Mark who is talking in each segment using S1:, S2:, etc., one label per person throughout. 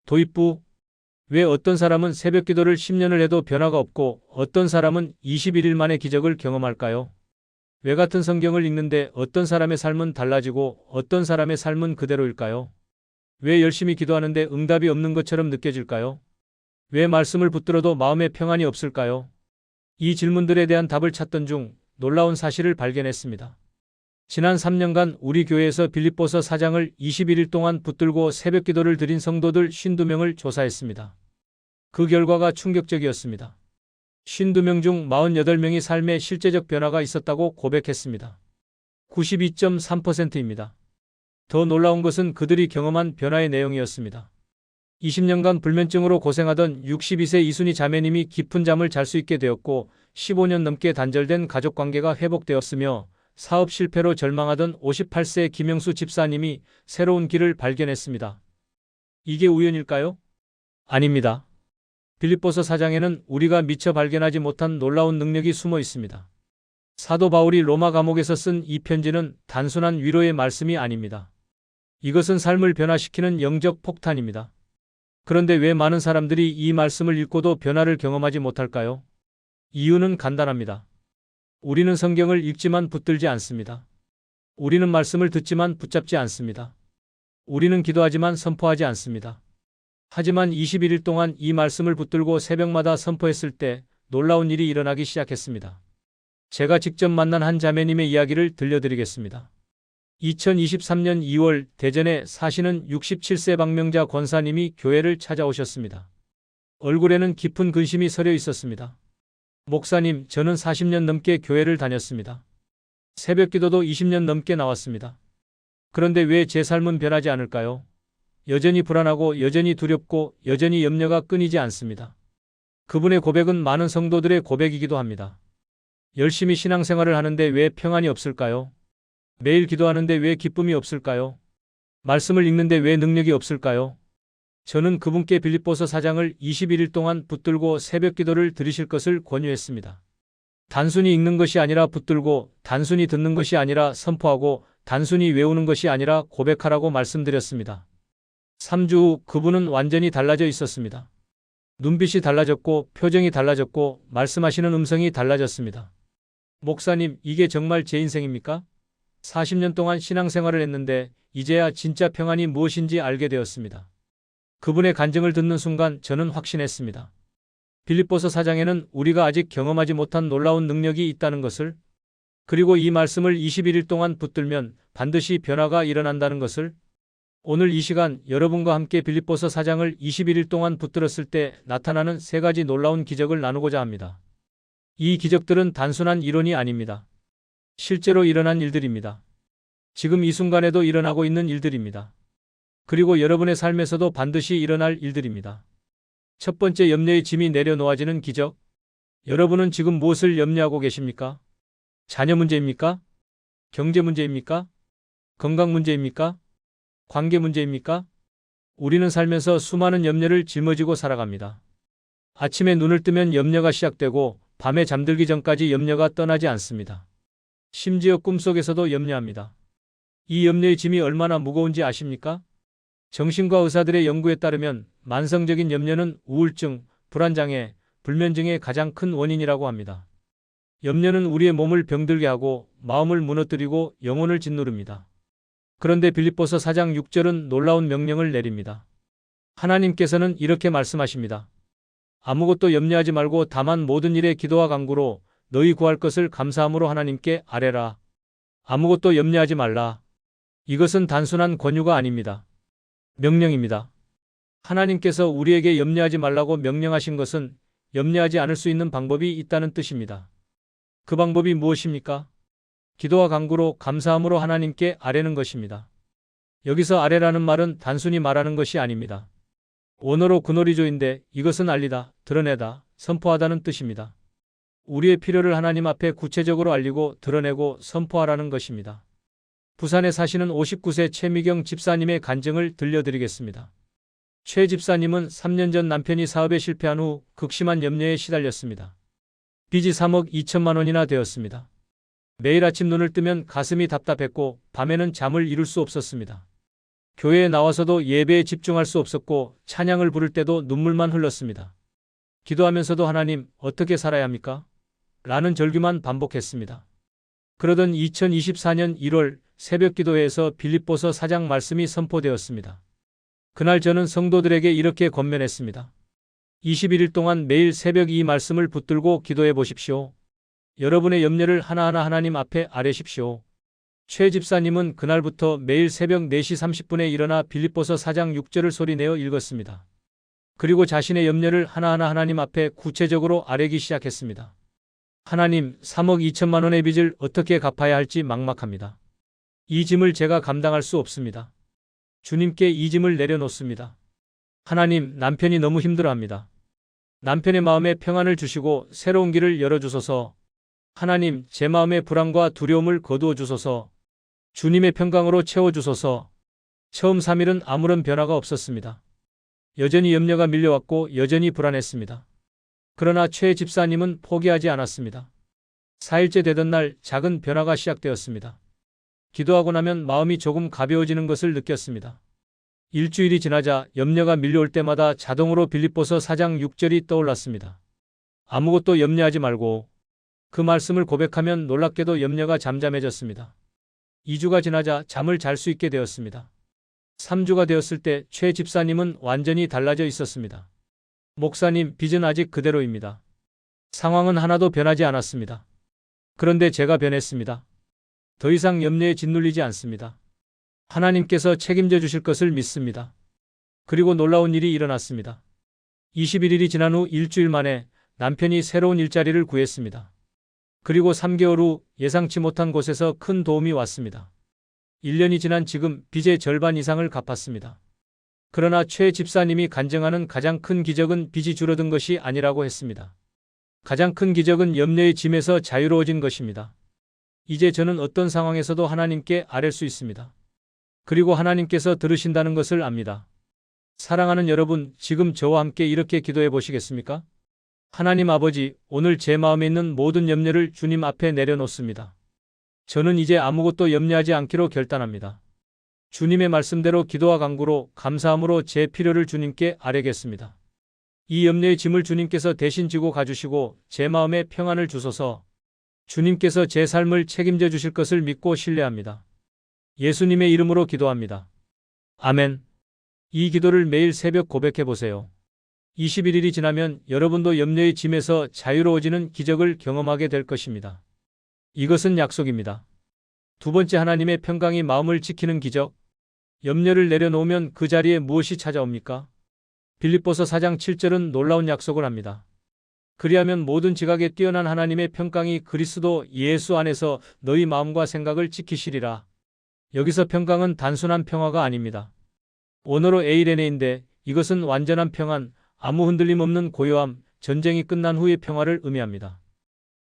S1: 도입부, 왜 어떤 사람은 새벽 기도를 10년을 해도 변화가 없고 어떤 사람은 21일 만에 기적을 경험할까요? 왜 같은 성경을 읽는데 어떤 사람의 삶은 달라지고 어떤 사람의 삶은 그대로일까요? 왜 열심히 기도하는데 응답이 없는 것처럼 느껴질까요? 왜 말씀을 붙들어도 마음에 평안이 없을까요? 이 질문들에 대한 답을 찾던 중 놀라운 사실을 발견했습니다. 지난 3년간 우리 교회에서 빌립보서 4장을 21일 동안 붙들고 새벽 기도를 드린 성도들 52명을 조사했습니다. 그 결과가 충격적이었습니다. 52명 중 48명이 삶에 실제적 변화가 있었다고 고백했습니다. 92.3%입니다. 더 놀라운 것은 그들이 경험한 변화의 내용이었습니다. 20년간 불면증으로 고생하던 62세 이순희 자매님이 깊은 잠을 잘 수 있게 되었고 15년 넘게 단절된 가족관계가 회복되었으며 사업 실패로 절망하던 58세 김영수 집사님이 새로운 길을 발견했습니다. 이게 우연일까요? 아닙니다. 빌립보서 4장에는 우리가 미처 발견하지 못한 놀라운 능력이 숨어 있습니다. 사도 바울이 로마 감옥에서 쓴 이 편지는 단순한 위로의 말씀이 아닙니다. 이것은 삶을 변화시키는 영적 폭탄입니다. 그런데 왜 많은 사람들이 이 말씀을 읽고도 변화를 경험하지 못할까요? 이유는 간단합니다. 우리는 성경을 읽지만 붙들지 않습니다. 우리는 말씀을 듣지만 붙잡지 않습니다. 우리는 기도하지만 선포하지 않습니다. 하지만 21일 동안 이 말씀을 붙들고 새벽마다 선포했을 때 놀라운 일이 일어나기 시작했습니다. 제가 직접 만난 한 자매님의 이야기를 들려드리겠습니다. 2023년 2월 대전에 사시는 67세 박명자 권사님이 교회를 찾아오셨습니다. 얼굴에는 깊은 근심이 서려 있었습니다. 목사님, 저는 40년 넘게 교회를 다녔습니다. 새벽 기도도 20년 넘게 나왔습니다. 그런데 왜 제 삶은 변하지 않을까요? 여전히 불안하고 여전히 두렵고 여전히 염려가 끊이지 않습니다. 그분의 고백은 많은 성도들의 고백이기도 합니다. 열심히 신앙생활을 하는데 왜 평안이 없을까요? 매일 기도하는데 왜 기쁨이 없을까요? 말씀을 읽는데 왜 능력이 없을까요? 저는 그분께 빌립보서 4장을 21일 동안 붙들고 새벽 기도를 드리실 것을 권유했습니다. 단순히 읽는 것이 아니라 붙들고, 단순히 듣는 것이 아니라 선포하고, 단순히 외우는 것이 아니라 고백하라고 말씀드렸습니다. 3주 후 그분은 완전히 달라져 있었습니다. 눈빛이 달라졌고, 표정이 달라졌고, 말씀하시는 음성이 달라졌습니다. 목사님, 이게 정말 제 인생입니까? 40년 동안 신앙생활을 했는데 이제야 진짜 평안이 무엇인지 알게 되었습니다. 그분의 간증을 듣는 순간 저는 확신했습니다. 빌립보서 4장에는 우리가 아직 경험하지 못한 놀라운 능력이 있다는 것을, 그리고 이 말씀을 21일 동안 붙들면 반드시 변화가 일어난다는 것을, 오늘 이 시간 여러분과 함께 빌립보서 4장을 21일 동안 붙들었을 때 나타나는 세 가지 놀라운 기적을 나누고자 합니다. 이 기적들은 단순한 이론이 아닙니다. 실제로 일어난 일들입니다. 지금 이 순간에도 일어나고 있는 일들입니다. 그리고 여러분의 삶에서도 반드시 일어날 일들입니다. 첫 번째, 염려의 짐이 내려놓아지는 기적. 여러분은 지금 무엇을 염려하고 계십니까? 자녀 문제입니까? 경제 문제입니까? 건강 문제입니까? 관계 문제입니까? 우리는 살면서 수많은 염려를 짊어지고 살아갑니다. 아침에 눈을 뜨면 염려가 시작되고 밤에 잠들기 전까지 염려가 떠나지 않습니다. 심지어 꿈속에서도 염려합니다. 이 염려의 짐이 얼마나 무거운지 아십니까? 정신과 의사들의 연구에 따르면 만성적인 염려는 우울증, 불안장애, 불면증의 가장 큰 원인이라고 합니다. 염려는 우리의 몸을 병들게 하고 마음을 무너뜨리고 영혼을 짓누릅니다. 그런데 빌립보서 4장 6절은 놀라운 명령을 내립니다. 하나님께서는 이렇게 말씀하십니다. 아무것도 염려하지 말고 다만 모든 일에 기도와 간구로 너희 구할 것을 감사함으로 하나님께 아뢰라. 아무것도 염려하지 말라. 이것은 단순한 권유가 아닙니다. 명령입니다. 하나님께서 우리에게 염려하지 말라고 명령하신 것은 염려하지 않을 수 있는 방법이 있다는 뜻입니다. 그 방법이 무엇입니까? 기도와 간구로 감사함으로 하나님께 아뢰는 것입니다. 여기서 아뢰라는 말은 단순히 말하는 것이 아닙니다. 원어로 그노리조인데 이것은 알리다, 드러내다, 선포하다는 뜻입니다. 우리의 필요를 하나님 앞에 구체적으로 알리고 드러내고 선포하라는 것입니다. 부산에 사시는 59세 최미경 집사님의 간증을 들려드리겠습니다. 최 집사님은 3년 전 남편이 사업에 실패한 후 극심한 염려에 시달렸습니다. 빚이 3억 2천만 원이나 되었습니다. 매일 아침 눈을 뜨면 가슴이 답답했고 밤에는 잠을 이룰 수 없었습니다. 교회에 나와서도 예배에 집중할 수 없었고 찬양을 부를 때도 눈물만 흘렀습니다. 기도하면서도 하나님, 어떻게 살아야 합니까? 라는 절규만 반복했습니다. 그러던 2024년 1월 새벽 기도회에서 빌립보서 4장 말씀이 선포되었습니다. 그날 저는 성도들에게 이렇게 권면했습니다. 21일 동안 매일 새벽 이 말씀을 붙들고 기도해 보십시오. 여러분의 염려를 하나하나 하나님 앞에 아뢰십시오. 최 집사님은 그날부터 매일 새벽 4시 30분에 일어나 빌립보서 4장 6절을 소리내어 읽었습니다. 그리고 자신의 염려를 하나하나 하나님 앞에 구체적으로 아뢰기 시작했습니다. 하나님, 3억 2천만 원의 빚을 어떻게 갚아야 할지 막막합니다. 이 짐을 제가 감당할 수 없습니다. 주님께 이 짐을 내려놓습니다. 하나님, 남편이 너무 힘들어합니다. 남편의 마음에 평안을 주시고 새로운 길을 열어주소서. 하나님, 제 마음의 불안과 두려움을 거두어 주소서. 주님의 평강으로 채워주소서. 처음 3일은 아무런 변화가 없었습니다. 여전히 염려가 밀려왔고 여전히 불안했습니다. 그러나 최 집사님은 포기하지 않았습니다. 4일째 되던 날 작은 변화가 시작되었습니다. 기도하고 나면 마음이 조금 가벼워지는 것을 느꼈습니다. 일주일이 지나자 염려가 밀려올 때마다 자동으로 빌립보서 4장 6절이 떠올랐습니다. 아무것도 염려하지 말고. 그 말씀을 고백하면 놀랍게도 염려가 잠잠해졌습니다. 2주가 지나자 잠을 잘 수 있게 되었습니다. 3주가 되었을 때 최 집사님은 완전히 달라져 있었습니다. 목사님, 빚은 아직 그대로입니다. 상황은 하나도 변하지 않았습니다. 그런데 제가 변했습니다. 더 이상 염려에 짓눌리지 않습니다. 하나님께서 책임져 주실 것을 믿습니다. 그리고 놀라운 일이 일어났습니다. 21일이 지난 후 일주일 만에 남편이 새로운 일자리를 구했습니다. 그리고 3개월 후 예상치 못한 곳에서 큰 도움이 왔습니다. 1년이 지난 지금 빚의 절반 이상을 갚았습니다. 그러나 최 집사님이 간증하는 가장 큰 기적은 빚이 줄어든 것이 아니라고 했습니다. 가장 큰 기적은 염려의 짐에서 자유로워진 것입니다. 이제 저는 어떤 상황에서도 하나님께 아뢰 수 있습니다. 그리고 하나님께서 들으신다는 것을 압니다. 사랑하는 여러분, 지금 저와 함께 이렇게 기도해 보시겠습니까? 하나님 아버지, 오늘 제 마음에 있는 모든 염려를 주님 앞에 내려놓습니다. 저는 이제 아무것도 염려하지 않기로 결단합니다. 주님의 말씀대로 기도와 간구로 감사함으로 제 필요를 주님께 아뢰겠습니다. 이 염려의 짐을 주님께서 대신 지고 가주시고 제 마음에 평안을 주소서. 주님께서 제 삶을 책임져 주실 것을 믿고 신뢰합니다. 예수님의 이름으로 기도합니다. 아멘. 이 기도를 매일 새벽 고백해 보세요. 21일이 지나면 여러분도 염려의 짐에서 자유로워지는 기적을 경험하게 될 것입니다. 이것은 약속입니다. 두 번째, 하나님의 평강이 마음을 지키는 기적. 염려를 내려놓으면 그 자리에 무엇이 찾아옵니까? 빌립보서 4장 7절은 놀라운 약속을 합니다. 그리하면 모든 지각에 뛰어난 하나님의 평강이 그리스도 예수 안에서 너희 마음과 생각을 지키시리라. 여기서 평강은 단순한 평화가 아닙니다. 원어로 에이레네인데 이것은 완전한 평안, 아무 흔들림 없는 고요함, 전쟁이 끝난 후의 평화를 의미합니다.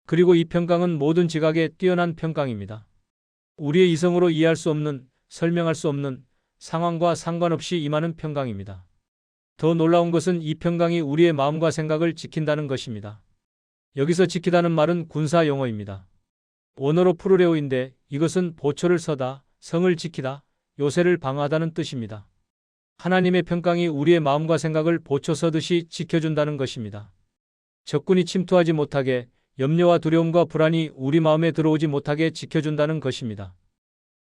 S1: 그리고 이 평강은 모든 지각에 뛰어난 평강입니다. 우리의 이성으로 이해할 수 없는, 설명할 수 없는 상황과 상관없이 임하는 평강입니다. 더 놀라운 것은 이 평강이 우리의 마음과 생각을 지킨다는 것입니다. 여기서 지키다는 말은 군사 용어입니다. 원어로 프루레오인데 이것은 보초를 서다, 성을 지키다, 요새를 방어하다는 뜻입니다. 하나님의 평강이 우리의 마음과 생각을 보초 서듯이 지켜준다는 것입니다. 적군이 침투하지 못하게, 염려와 두려움과 불안이 우리 마음에 들어오지 못하게 지켜준다는 것입니다.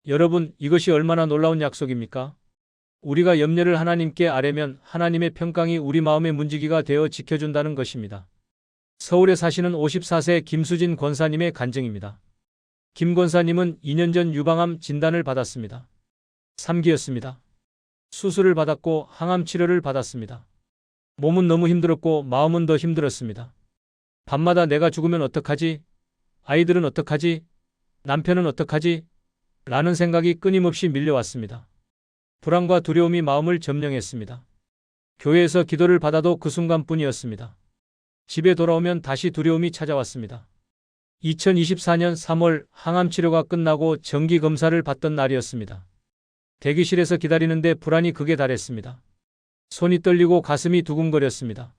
S1: 여러분, 이것이 얼마나 놀라운 약속입니까? 우리가 염려를 하나님께 아뢰면 하나님의 평강이 우리 마음의 문지기가 되어 지켜준다는 것입니다. 서울에 사시는 54세 김수진 권사님의 간증입니다. 김 권사님은 2년 전 유방암 진단을 받았습니다. 3기였습니다. 수술을 받았고 항암 치료를 받았습니다. 몸은 너무 힘들었고 마음은 더 힘들었습니다. 밤마다 내가 죽으면 어떡하지? 아이들은 어떡하지? 남편은 어떡하지? 라는 생각이 끊임없이 밀려왔습니다. 불안과 두려움이 마음을 점령했습니다. 교회에서 기도를 받아도 그 순간뿐이었습니다. 집에 돌아오면 다시 두려움이 찾아왔습니다. 2024년 3월 항암 치료가 끝나고 정기 검사를 받던 날이었습니다. 대기실에서 기다리는데 불안이 극에 달했습니다. 손이 떨리고 가슴이 두근거렸습니다.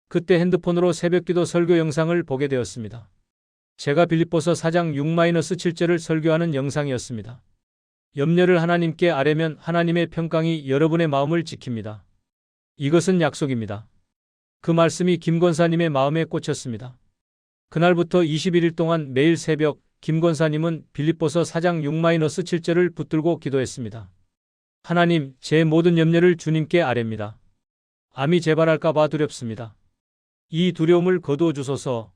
S1: 그때 핸드폰으로 새벽기도 설교 영상을 보게 되었습니다. 제가 빌립보서 4장 6-7절을 설교하는 영상이었습니다. 염려를 하나님께 아뢰면 하나님의 평강이 여러분의 마음을 지킵니다. 이것은 약속입니다. 그 말씀이 김 권사님의 마음에 꽂혔습니다. 그날부터 21일 동안 매일 새벽 김 권사님은 빌립보서 4장 6-7절을 붙들고 기도했습니다. 하나님, 제 모든 염려를 주님께 아뢰입니다. 암이 재발할까봐 두렵습니다. 이 두려움을 거두어 주소서.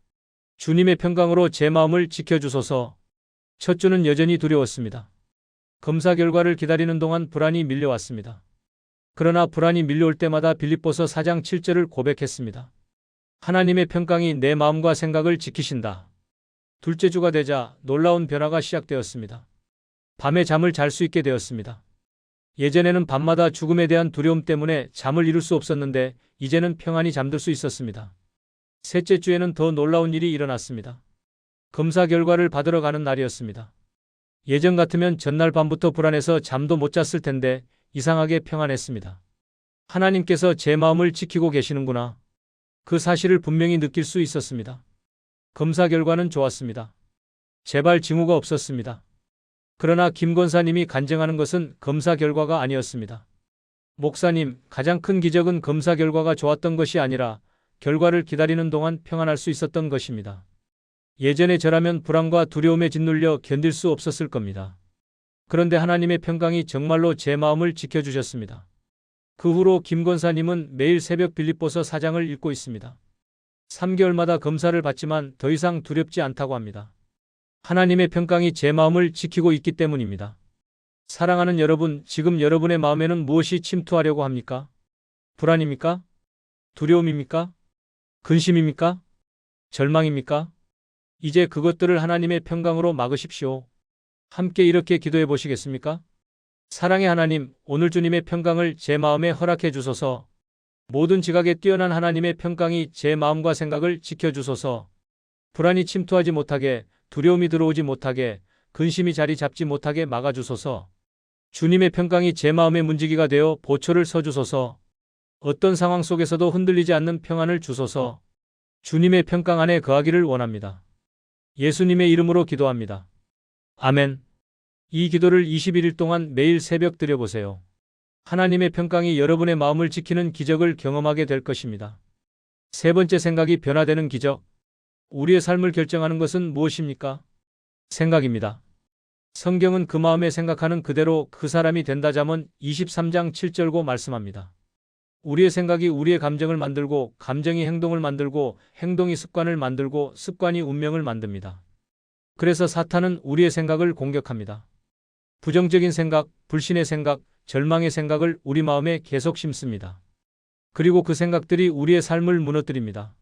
S1: 주님의 평강으로 제 마음을 지켜주소서. 첫 주는 여전히 두려웠습니다. 검사 결과를 기다리는 동안 불안이 밀려왔습니다. 그러나 불안이 밀려올 때마다 빌립보서 4장 7절을 고백했습니다. 하나님의 평강이 내 마음과 생각을 지키신다. 둘째 주가 되자 놀라운 변화가 시작되었습니다. 밤에 잠을 잘 수 있게 되었습니다. 예전에는 밤마다 죽음에 대한 두려움 때문에 잠을 이룰 수 없었는데 이제는 평안히 잠들 수 있었습니다. 셋째 주에는 더 놀라운 일이 일어났습니다. 검사 결과를 받으러 가는 날이었습니다. 예전 같으면 전날 밤부터 불안해서 잠도 못 잤을 텐데 이상하게 평안했습니다. 하나님께서 제 마음을 지키고 계시는구나. 그 사실을 분명히 느낄 수 있었습니다. 검사 결과는 좋았습니다. 재발 징후가 없었습니다. 그러나 김 권사님이 간증하는 것은 검사 결과가 아니었습니다. 목사님, 가장 큰 기적은 검사 결과가 좋았던 것이 아니라 결과를 기다리는 동안 평안할 수 있었던 것입니다. 예전에 저라면 불안과 두려움에 짓눌려 견딜 수 없었을 겁니다. 그런데 하나님의 평강이 정말로 제 마음을 지켜주셨습니다. 그 후로 김 권사님은 매일 새벽 빌립보서 4장을 읽고 있습니다. 3개월마다 검사를 받지만 더 이상 두렵지 않다고 합니다. 하나님의 평강이 제 마음을 지키고 있기 때문입니다. 사랑하는 여러분, 지금 여러분의 마음에는 무엇이 침투하려고 합니까? 불안입니까? 두려움입니까? 근심입니까? 절망입니까? 이제 그것들을 하나님의 평강으로 막으십시오. 함께 이렇게 기도해 보시겠습니까? 사랑의 하나님, 오늘 주님의 평강을 제 마음에 허락해 주소서. 모든 지각에 뛰어난 하나님의 평강이 제 마음과 생각을 지켜주소서. 불안이 침투하지 못하게, 두려움이 들어오지 못하게, 근심이 자리 잡지 못하게 막아주소서. 주님의 평강이 제 마음의 문지기가 되어 보초를 서주소서. 어떤 상황 속에서도 흔들리지 않는 평안을 주소서. 주님의 평강 안에 거하기를 원합니다. 예수님의 이름으로 기도합니다. 아멘. 이 기도를 21일 동안 매일 새벽 드려보세요. 하나님의 평강이 여러분의 마음을 지키는 기적을 경험하게 될 것입니다. 세 번째, 생각이 변화되는 기적. 우리의 삶을 결정하는 것은 무엇입니까? 생각입니다. 성경은 그 마음에 생각하는 그대로 그 사람이 된다. 잠언 23장 7절고 말씀합니다. 우리의 생각이 우리의 감정을 만들고, 감정이 행동을 만들고, 행동이 습관을 만들고, 습관이 운명을 만듭니다. 그래서 사탄은 우리의 생각을 공격합니다. 부정적인 생각, 불신의 생각, 절망의 생각을 우리 마음에 계속 심습니다. 그리고 그 생각들이 우리의 삶을 무너뜨립니다.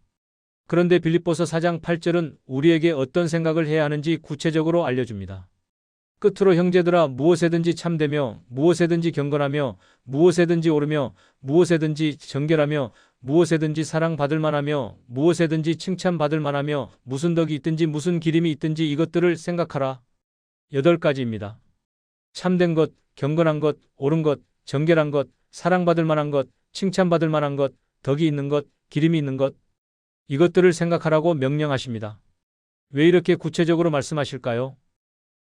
S1: 그런데 빌립보서 4장 8절은 우리에게 어떤 생각을 해야 하는지 구체적으로 알려줍니다. 끝으로 형제들아, 무엇에든지 참되며, 무엇에든지 경건하며, 무엇에든지 옳으며, 무엇에든지 정결하며, 무엇에든지 사랑받을 만하며, 무엇에든지 칭찬받을 만하며, 무슨 덕이 있든지 무슨 기림이 있든지 이것들을 생각하라. 8가지입니다. 참된 것, 경건한 것, 옳은 것, 정결한 것, 사랑받을 만한 것, 칭찬받을 만한 것, 덕이 있는 것, 기림이 있는 것. 이것들을 생각하라고 명령하십니다. 왜 이렇게 구체적으로 말씀하실까요?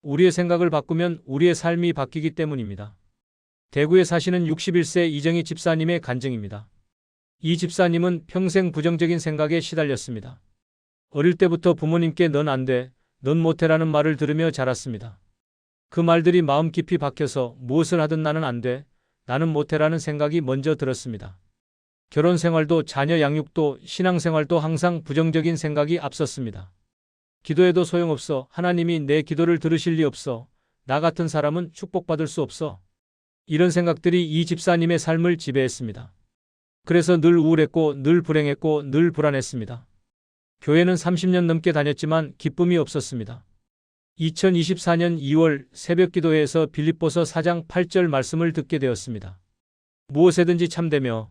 S1: 우리의 생각을 바꾸면 우리의 삶이 바뀌기 때문입니다. 대구에 사시는 61세 이정희 집사님의 간증입니다. 이 집사님은 평생 부정적인 생각에 시달렸습니다. 어릴 때부터 부모님께 넌 안 돼, 넌 못해라는 말을 들으며 자랐습니다. 그 말들이 마음 깊이 박혀서 무엇을 하든 나는 안 돼, 나는 못해라는 생각이 먼저 들었습니다. 결혼 생활도 자녀 양육도 신앙생활도 항상 부정적인 생각이 앞섰습니다. 기도해도 소용없어. 하나님이 내 기도를 들으실 리 없어. 나 같은 사람은 축복받을 수 없어. 이런 생각들이 이 집사님의 삶을 지배했습니다. 그래서 늘 우울했고 늘 불행했고 늘 불안했습니다. 교회는 30년 넘게 다녔지만 기쁨이 없었습니다. 2024년 2월 새벽 기도회에서 빌립보서 4장 8절 말씀을 듣게 되었습니다. 무엇에든지 참되며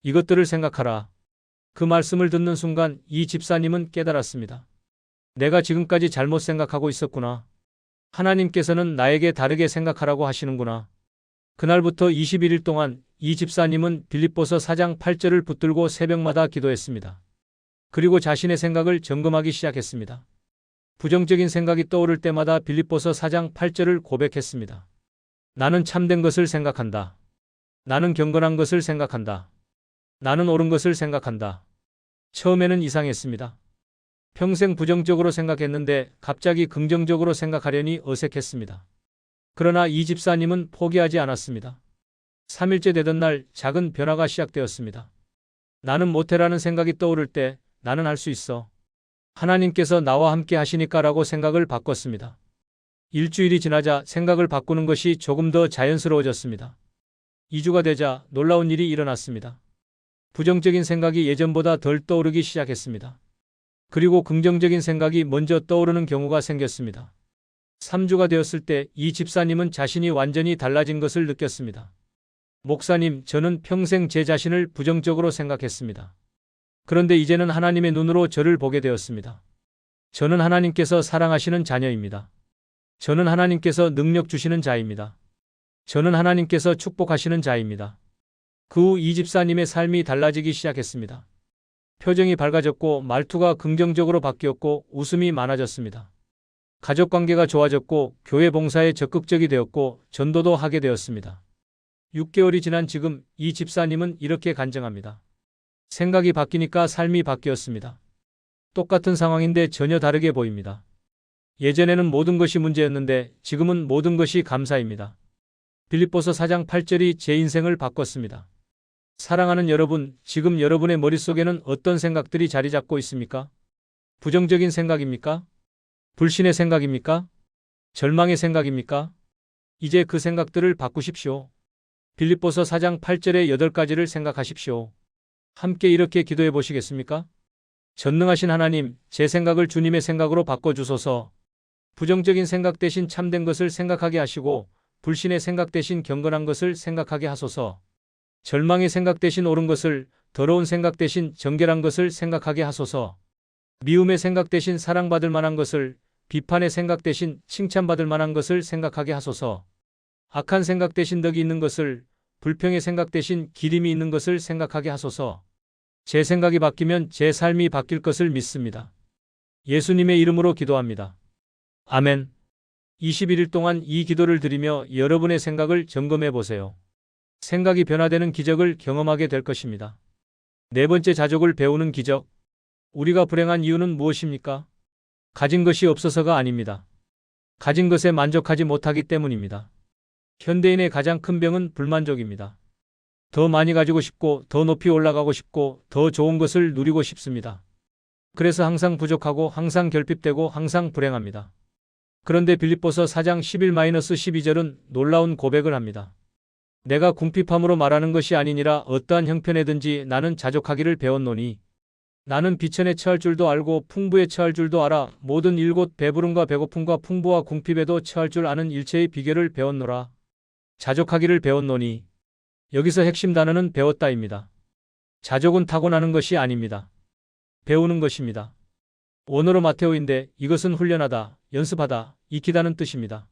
S1: 이것들을 생각하라. 그 말씀을 듣는 순간 이 집사님은 깨달았습니다. 내가 지금까지 잘못 생각하고 있었구나. 하나님께서는 나에게 다르게 생각하라고 하시는구나. 그날부터 21일 동안 이 집사님은 빌립보서 4장 8절을 붙들고 새벽마다 기도했습니다. 그리고 자신의 생각을 점검하기 시작했습니다. 부정적인 생각이 떠오를 때마다 빌립보서 4장 8절을 고백했습니다. 나는 참된 것을 생각한다. 나는 경건한 것을 생각한다. 나는 옳은 것을 생각한다. 처음에는 이상했습니다. 평생 부정적으로 생각했는데 갑자기 긍정적으로 생각하려니 어색했습니다. 그러나 이 집사님은 포기하지 않았습니다. 3일째 되던 날 작은 변화가 시작되었습니다. 나는 못해라는 생각이 떠오를 때 나는 할 수 있어. 하나님께서 나와 함께 하시니까라고 생각을 바꿨습니다. 일주일이 지나자 생각을 바꾸는 것이 조금 더 자연스러워졌습니다. 2주가 되자 놀라운 일이 일어났습니다. 부정적인 생각이 예전보다 덜 떠오르기 시작했습니다. 그리고 긍정적인 생각이 먼저 떠오르는 경우가 생겼습니다. 3주가 되었을 때 이 집사님은 자신이 완전히 달라진 것을 느꼈습니다. 목사님, 저는 평생 제 자신을 부정적으로 생각했습니다. 그런데 이제는 하나님의 눈으로 저를 보게 되었습니다. 저는 하나님께서 사랑하시는 자녀입니다. 저는 하나님께서 능력 주시는 자입니다. 저는 하나님께서 축복하시는 자입니다. 그 후 이 집사님의 삶이 달라지기 시작했습니다. 표정이 밝아졌고 말투가 긍정적으로 바뀌었고 웃음이 많아졌습니다. 가족 관계가 좋아졌고 교회 봉사에 적극적이 되었고 전도도 하게 되었습니다. 6개월이 지난 지금 이 집사님은 이렇게 간증합니다. 생각이 바뀌니까 삶이 바뀌었습니다. 똑같은 상황인데 전혀 다르게 보입니다. 예전에는 모든 것이 문제였는데 지금은 모든 것이 감사입니다. 빌립보서 4장 8절이 제 인생을 바꿨습니다. 사랑하는 여러분, 지금 여러분의 머릿속에는 어떤 생각들이 자리 잡고 있습니까? 부정적인 생각입니까? 불신의 생각입니까? 절망의 생각입니까? 이제 그 생각들을 바꾸십시오. 빌립보서 4장 8절의 8가지를 생각하십시오. 함께 이렇게 기도해 보시겠습니까? 전능하신 하나님, 제 생각을 주님의 생각으로 바꿔주소서. 부정적인 생각 대신 참된 것을 생각하게 하시고 불신의 생각 대신 경건한 것을 생각하게 하소서. 절망의 생각 대신 옳은 것을, 더러운 생각 대신 정결한 것을 생각하게 하소서. 미움의 생각 대신 사랑받을 만한 것을, 비판의 생각 대신 칭찬받을 만한 것을 생각하게 하소서. 악한 생각 대신 덕이 있는 것을, 불평의 생각 대신 기림이 있는 것을 생각하게 하소서. 제 생각이 바뀌면 제 삶이 바뀔 것을 믿습니다. 예수님의 이름으로 기도합니다. 아멘. 21일 동안 이 기도를 드리며 여러분의 생각을 점검해 보세요. 생각이 변화되는 기적을 경험하게 될 것입니다. 네 번째, 자족을 배우는 기적. 우리가 불행한 이유는 무엇입니까? 가진 것이 없어서가 아닙니다. 가진 것에 만족하지 못하기 때문입니다. 현대인의 가장 큰 병은 불만족입니다. 더 많이 가지고 싶고, 더 높이 올라가고 싶고, 더 좋은 것을 누리고 싶습니다. 그래서 항상 부족하고, 항상 결핍되고, 항상 불행합니다. 그런데 빌립보서 4장 11-12절은 놀라운 고백을 합니다. 내가 궁핍함으로 말하는 것이 아니니라 어떠한 형편에든지 나는 자족하기를 배웠노니 나는 비천에 처할 줄도 알고 풍부에 처할 줄도 알아 모든 일곱 배부름과 배고픔과 풍부와 궁핍에도 처할 줄 아는 일체의 비결을 배웠노라. 자족하기를 배웠노니 여기서 핵심 단어는 배웠다입니다. 자족은 타고나는 것이 아닙니다. 배우는 것입니다. 원어로 마테오인데 이것은 훈련하다, 연습하다, 익히다는 뜻입니다.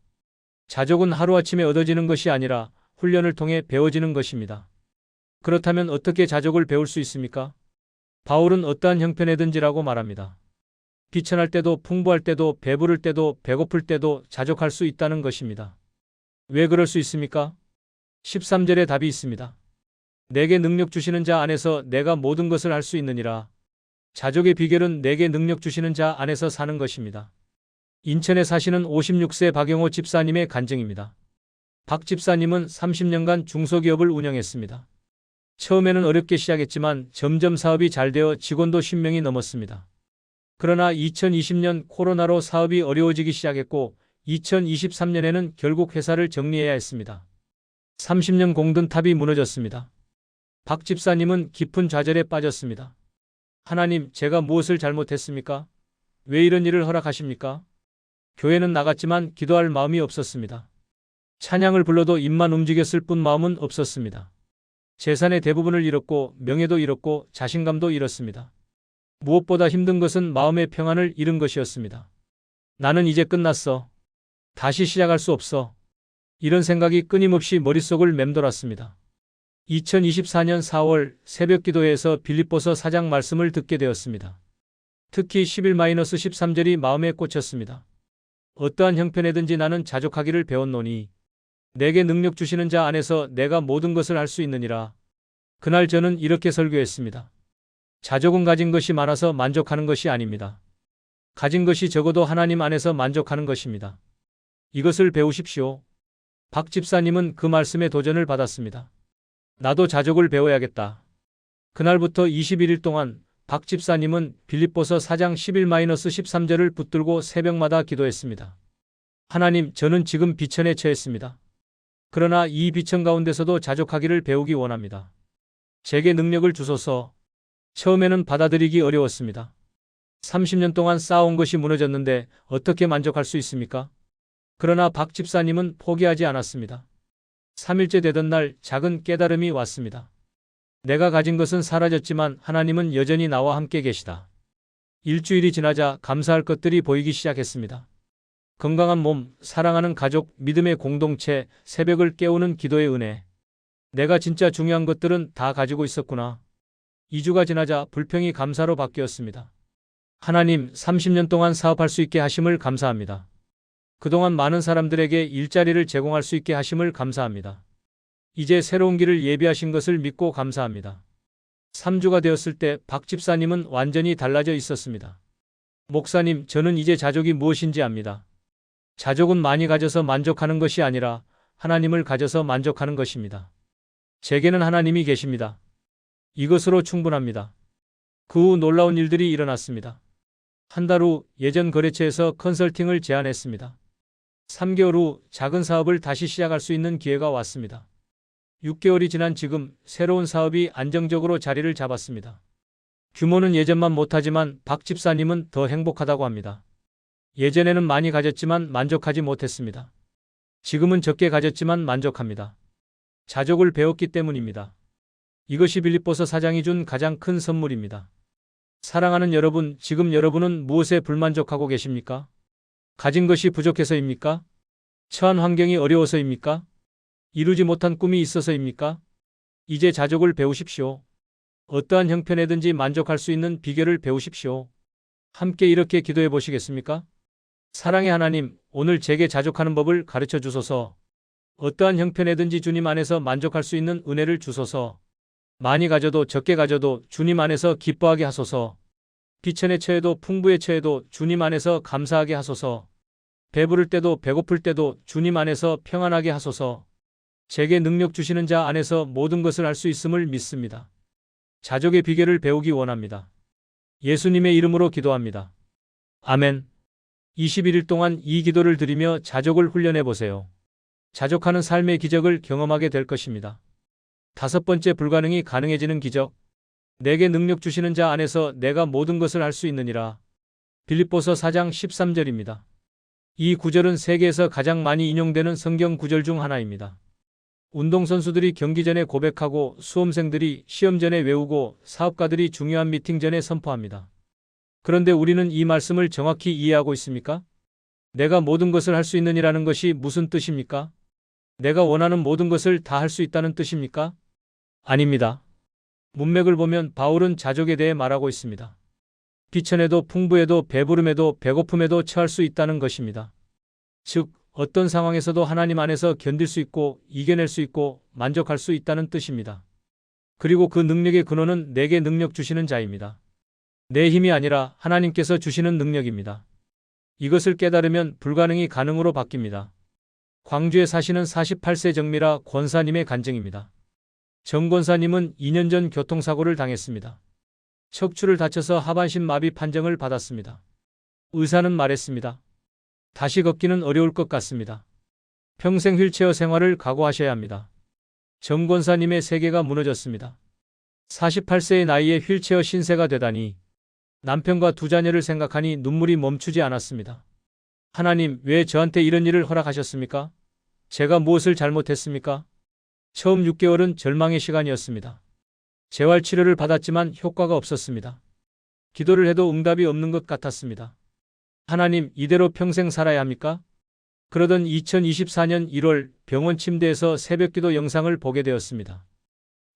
S1: 자족은 하루아침에 얻어지는 것이 아니라 훈련을 통해 배워지는 것입니다. 그렇다면 어떻게 자족을 배울 수 있습니까? 바울은 어떠한 형편에든지라고 말합니다. 비천할 때도 풍부할 때도 배부를 때도 배고플 때도 자족할 수 있다는 것입니다. 왜 그럴 수 있습니까? 13절에 답이 있습니다. 내게 능력 주시는 자 안에서 내가 모든 것을 할 수 있느니라. 자족의 비결은 내게 능력 주시는 자 안에서 사는 것입니다. 인천에 사시는 56세 박영호 집사님의 간증입니다. 박 집사님은 30년간 중소기업을 운영했습니다. 처음에는 어렵게 시작했지만 점점 사업이 잘 되어 직원도 10명이 넘었습니다. 그러나 2020년 코로나로 사업이 어려워지기 시작했고 2023년에는 결국 회사를 정리해야 했습니다. 30년 공든 탑이 무너졌습니다. 박 집사님은 깊은 좌절에 빠졌습니다. 하나님, 제가 무엇을 잘못했습니까? 왜 이런 일을 허락하십니까? 교회는 나갔지만 기도할 마음이 없었습니다. 찬양을 불러도 입만 움직였을 뿐 마음은 없었습니다. 재산의 대부분을 잃었고 명예도 잃었고 자신감도 잃었습니다. 무엇보다 힘든 것은 마음의 평안을 잃은 것이었습니다. 나는 이제 끝났어. 다시 시작할 수 없어. 이런 생각이 끊임없이 머릿속을 맴돌았습니다. 2024년 4월 새벽 기도회에서 빌립보서 4장 말씀을 듣게 되었습니다. 특히 11-13절이 마음에 꽂혔습니다. 어떠한 형편에든지 나는 자족하기를 배웠노니 내게 능력 주시는 자 안에서 내가 모든 것을 할 수 있느니라. 그날 저는 이렇게 설교했습니다. 자족은 가진 것이 많아서 만족하는 것이 아닙니다. 가진 것이 적어도 하나님 안에서 만족하는 것입니다. 이것을 배우십시오. 박 집사님은 그 말씀에 도전을 받았습니다. 나도 자족을 배워야겠다. 그날부터 21일 동안 박 집사님은 빌립보서 4장 11-13절을 붙들고 새벽마다 기도했습니다. 하나님, 저는 지금 비천에 처했습니다. 그러나 이 비천 가운데서도 자족하기를 배우기 원합니다. 제게 능력을 주소서. 처음에는 받아들이기 어려웠습니다. 30년 동안 쌓아온 것이 무너졌는데 어떻게 만족할 수 있습니까? 그러나 박 집사님은 포기하지 않았습니다. 3일째 되던 날 작은 깨달음이 왔습니다. 내가 가진 것은 사라졌지만 하나님은 여전히 나와 함께 계시다. 일주일이 지나자 감사할 것들이 보이기 시작했습니다. 건강한 몸, 사랑하는 가족, 믿음의 공동체, 새벽을 깨우는 기도의 은혜. 내가 진짜 중요한 것들은 다 가지고 있었구나. 2주가 지나자 불평이 감사로 바뀌었습니다. 하나님, 30년 동안 사업할 수 있게 하심을 감사합니다. 그동안 많은 사람들에게 일자리를 제공할 수 있게 하심을 감사합니다. 이제 새로운 길을 예비하신 것을 믿고 감사합니다. 3주가 되었을 때 박 집사님은 완전히 달라져 있었습니다. 목사님, 저는 이제 자족이 무엇인지 압니다. 자족은 많이 가져서 만족하는 것이 아니라 하나님을 가져서 만족하는 것입니다. 제게는 하나님이 계십니다. 이것으로 충분합니다. 그 후 놀라운 일들이 일어났습니다. 한 달 후 예전 거래처에서 컨설팅을 제안했습니다. 3개월 후 작은 사업을 다시 시작할 수 있는 기회가 왔습니다. 6개월이 지난 지금 새로운 사업이 안정적으로 자리를 잡았습니다. 규모는 예전만 못하지만 박 집사님은 더 행복하다고 합니다. 예전에는 많이 가졌지만 만족하지 못했습니다. 지금은 적게 가졌지만 만족합니다. 자족을 배웠기 때문입니다. 이것이 빌립보서 4장이 준 가장 큰 선물입니다. 사랑하는 여러분, 지금 여러분은 무엇에 불만족하고 계십니까? 가진 것이 부족해서입니까? 처한 환경이 어려워서입니까? 이루지 못한 꿈이 있어서입니까? 이제 자족을 배우십시오. 어떠한 형편에든지 만족할 수 있는 비결을 배우십시오. 함께 이렇게 기도해 보시겠습니까? 사랑의 하나님, 오늘 제게 자족하는 법을 가르쳐 주소서. 어떠한 형편에든지 주님 안에서 만족할 수 있는 은혜를 주소서. 많이 가져도 적게 가져도 주님 안에서 기뻐하게 하소서. 비천에 처해도 풍부에 처해도 주님 안에서 감사하게 하소서. 배부를 때도 배고플 때도 주님 안에서 평안하게 하소서. 제게 능력 주시는 자 안에서 모든 것을 할 수 있음을 믿습니다. 자족의 비결을 배우기 원합니다. 예수님의 이름으로 기도합니다. 아멘. 21일 동안 이 기도를 드리며 자족을 훈련해 보세요. 자족하는 삶의 기적을 경험하게 될 것입니다. 5번째, 불가능이 가능해지는 기적. 내게 능력 주시는 자 안에서 내가 모든 것을 할 수 있느니라. 빌립보서 4장 13절입니다. 이 구절은 세계에서 가장 많이 인용되는 성경 구절 중 하나입니다. 운동선수들이 경기 전에 고백하고 수험생들이 시험 전에 외우고 사업가들이 중요한 미팅 전에 선포합니다. 그런데 우리는 이 말씀을 정확히 이해하고 있습니까? 내가 모든 것을 할 수 있느니라는 것이 무슨 뜻입니까? 내가 원하는 모든 것을 다 할 수 있다는 뜻입니까? 아닙니다. 문맥을 보면 바울은 자족에 대해 말하고 있습니다. 비천에도 풍부에도 배부름에도 배고픔에도 처할 수 있다는 것입니다. 즉, 어떤 상황에서도 하나님 안에서 견딜 수 있고 이겨낼 수 있고 만족할 수 있다는 뜻입니다. 그리고 그 능력의 근원은 내게 능력 주시는 자입니다. 내 힘이 아니라 하나님께서 주시는 능력입니다. 이것을 깨달으면 불가능이 가능으로 바뀝니다. 광주에 사시는 48세 정미라 권사님의 간증입니다. 정 권사님은 2년 전 교통사고를 당했습니다. 척추를 다쳐서 하반신 마비 판정을 받았습니다. 의사는 말했습니다. 다시 걷기는 어려울 것 같습니다. 평생 휠체어 생활을 각오하셔야 합니다. 정 권사님의 세계가 무너졌습니다. 48세의 나이에 휠체어 신세가 되다니. 남편과 2자녀를 생각하니 눈물이 멈추지 않았습니다. 하나님, 왜 저한테 이런 일을 허락하셨습니까? 제가 무엇을 잘못했습니까? 처음 6개월은 절망의 시간이었습니다. 재활치료를 받았지만 효과가 없었습니다. 기도를 해도 응답이 없는 것 같았습니다. 하나님, 이대로 평생 살아야 합니까? 그러던 2024년 1월 병원 침대에서 새벽기도 영상을 보게 되었습니다.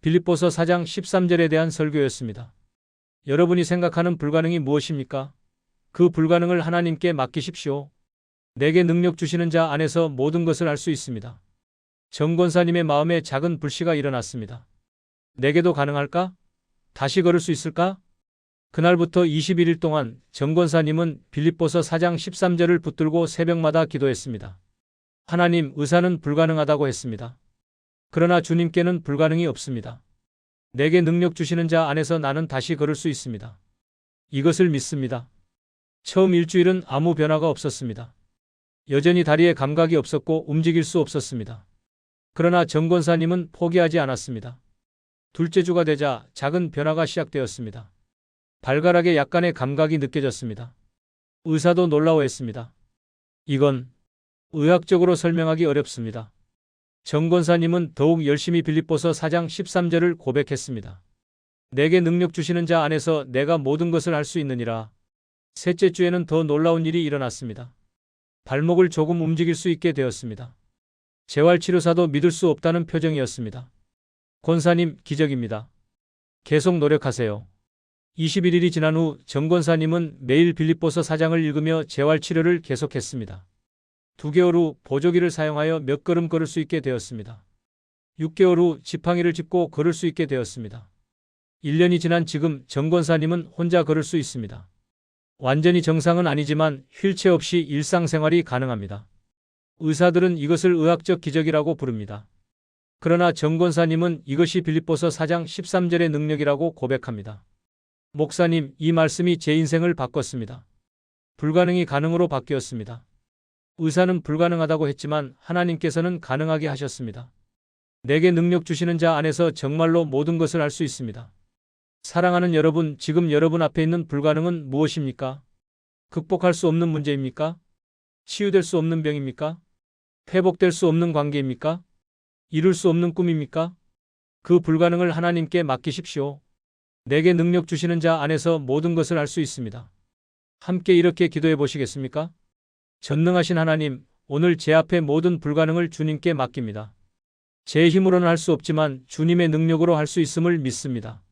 S1: 빌립보서 4장 13절에 대한 설교였습니다. 여러분이 생각하는 불가능이 무엇입니까? 그 불가능을 하나님께 맡기십시오. 내게 능력 주시는 자 안에서 모든 것을 할 수 있습니다. 정 권사님의 마음에 작은 불씨가 일어났습니다. 내게도 가능할까? 다시 걸을 수 있을까? 그날부터 21일 동안 정 권사님은 빌립보서 4장 13절을 붙들고 새벽마다 기도했습니다. 하나님, 의사는 불가능하다고 했습니다. 그러나 주님께는 불가능이 없습니다. 내게 능력 주시는 자 안에서 나는 다시 걸을 수 있습니다. 이것을 믿습니다. 처음 일주일은 아무 변화가 없었습니다. 여전히 다리에 감각이 없었고 움직일 수 없었습니다. 그러나 정 권사님은 포기하지 않았습니다. 둘째 주가 되자 작은 변화가 시작되었습니다. 발가락에 약간의 감각이 느껴졌습니다. 의사도 놀라워했습니다. 이건 의학적으로 설명하기 어렵습니다. 정 권사님은 더욱 열심히 빌립보서 4장 13절을 고백했습니다. 내게 능력 주시는 자 안에서 내가 모든 것을 할 수 있느니라. 셋째 주에는 더 놀라운 일이 일어났습니다. 발목을 조금 움직일 수 있게 되었습니다. 재활치료사도 믿을 수 없다는 표정이었습니다. 권사님, 기적입니다. 계속 노력하세요. 21일이 지난 후 정 권사님은 매일 빌립보서 4장을 읽으며 재활치료를 계속했습니다. 2개월 후 보조기를 사용하여 몇 걸음 걸을 수 있게 되었습니다. 6개월 후 지팡이를 짚고 걸을 수 있게 되었습니다. 1년이 지난 지금 정 권사님은 혼자 걸을 수 있습니다. 완전히 정상은 아니지만 휠체어 없이 일상생활이 가능합니다. 의사들은 이것을 의학적 기적이라고 부릅니다. 그러나 정 권사님은 이것이 빌립보서 4장 13절의 능력이라고 고백합니다. 목사님, 이 말씀이 제 인생을 바꿨습니다. 불가능이 가능으로 바뀌었습니다. 의사는 불가능하다고 했지만 하나님께서는 가능하게 하셨습니다. 내게 능력 주시는 자 안에서 정말로 모든 것을 할 수 있습니다. 사랑하는 여러분, 지금 여러분 앞에 있는 불가능은 무엇입니까? 극복할 수 없는 문제입니까? 치유될 수 없는 병입니까? 회복될 수 없는 관계입니까? 이룰 수 없는 꿈입니까? 그 불가능을 하나님께 맡기십시오. 내게 능력 주시는 자 안에서 모든 것을 할 수 있습니다. 함께 이렇게 기도해 보시겠습니까? 전능하신 하나님, 오늘 제 앞에 모든 불가능을 주님께 맡깁니다. 제 힘으로는 할 수 없지만 주님의 능력으로 할 수 있음을 믿습니다.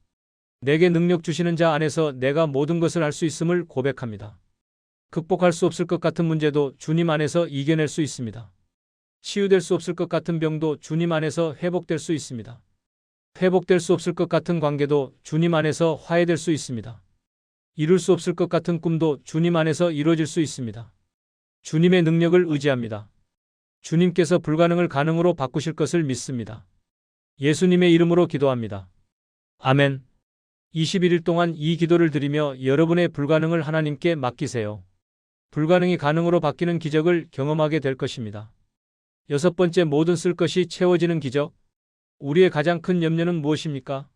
S1: 내게 능력 주시는 자 안에서 내가 모든 것을 할 수 있음을 고백합니다. 극복할 수 없을 것 같은 문제도 주님 안에서 이겨낼 수 있습니다. 치유될 수 없을 것 같은 병도 주님 안에서 회복될 수 있습니다. 회복될 수 없을 것 같은 관계도 주님 안에서 화해될 수 있습니다. 이룰 수 없을 것 같은 꿈도 주님 안에서 이루어질 수 있습니다. 주님의 능력을 의지합니다. 주님께서 불가능을 가능으로 바꾸실 것을 믿습니다. 예수님의 이름으로 기도합니다. 아멘. 21일 동안 이 기도를 드리며 여러분의 불가능을 하나님께 맡기세요. 불가능이 가능으로 바뀌는 기적을 경험하게 될 것입니다. 6번째, 모든 쓸 것이 채워지는 기적. 우리의 가장 큰 염려는 무엇입니까?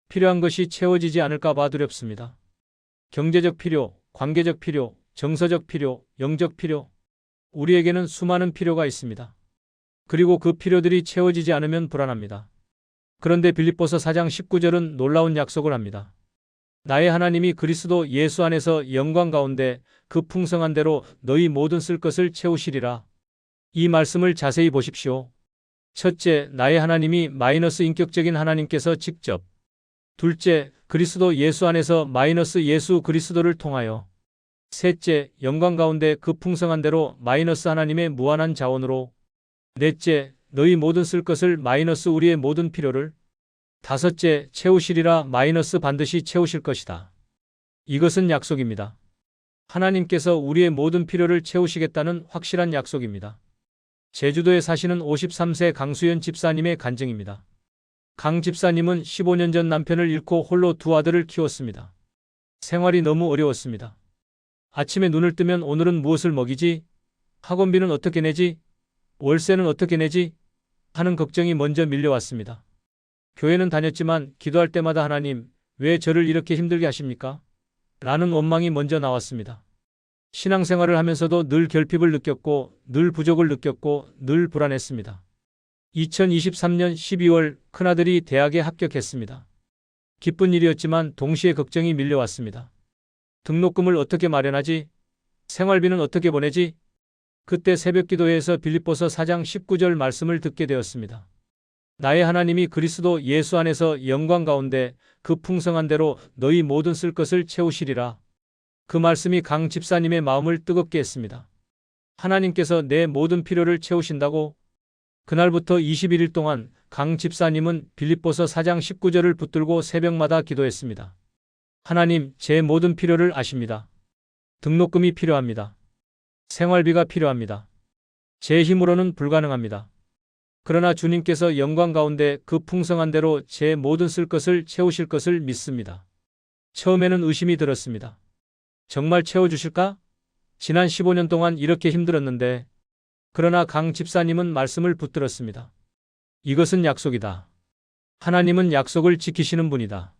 S1: 필요한 것이 채워지지 않을까 봐 두렵습니다. 경제적 필요, 관계적 필요, 정서적 필요, 영적 필요. 우리에게는 수많은 필요가 있습니다. 그리고 그 필요들이 채워지지 않으면 불안합니다. 그런데 빌립보서 4장 19절은 놀라운 약속을 합니다. 나의 하나님이 그리스도 예수 안에서 영광 가운데 그 풍성한 대로 너희 모든 쓸 것을 채우시리라. 이 말씀을 자세히 보십시오. 첫째, 나의 하나님이 마이너스 인격적인 하나님께서 직접. 둘째, 그리스도 예수 안에서 마이너스 예수 그리스도를 통하여. 셋째, 영광 가운데 그 풍성한 대로 마이너스 하나님의 무한한 자원으로. 넷째, 너희 모든 쓸 것을 마이너스 우리의 모든 필요를. 다섯째, 채우시리라 마이너스 반드시 채우실 것이다. 이것은 약속입니다. 하나님께서 우리의 모든 필요를 채우시겠다는 확실한 약속입니다. 제주도에 사시는 53세 강수연 집사님의 간증입니다. 강 집사님은 15년 전 남편을 잃고 홀로 2 아들을 키웠습니다. 생활이 너무 어려웠습니다. 아침에 눈을 뜨면 오늘은 무엇을 먹이지? 학원비는 어떻게 내지? 월세는 어떻게 내지? 하는 걱정이 먼저 밀려왔습니다. 교회는 다녔지만 기도할 때마다 하나님, 왜 저를 이렇게 힘들게 하십니까? 라는 원망이 먼저 나왔습니다. 신앙생활을 하면서도 늘 결핍을 느꼈고 늘 부족을 느꼈고 늘 불안했습니다. 2023년 12월 큰아들이 대학에 합격했습니다. 기쁜 일이었지만 동시에 걱정이 밀려왔습니다. 등록금을 어떻게 마련하지? 생활비는 어떻게 보내지? 그때 새벽기도회에서 빌립보서 4장 19절 말씀을 듣게 되었습니다. 나의 하나님이 그리스도 예수 안에서 영광 가운데 그 풍성한 대로 너희 모든 쓸 것을 채우시리라. 그 말씀이 강 집사님의 마음을 뜨겁게 했습니다. 하나님께서 내 모든 필요를 채우신다고? 그날부터 21일 동안 강 집사님은 빌립보서 4장 19절을 붙들고 새벽마다 기도했습니다. 하나님, 제 모든 필요를 아십니다. 등록금이 필요합니다. 생활비가 필요합니다. 제 힘으로는 불가능합니다. 그러나 주님께서 영광 가운데 그 풍성한 대로 제 모든 쓸 것을 채우실 것을 믿습니다. 처음에는 의심이 들었습니다. 정말 채워주실까? 지난 15년 동안 이렇게 힘들었는데. 그러나 강 집사님은 말씀을 붙들었습니다. 이것은 약속이다. 하나님은 약속을 지키시는 분이다.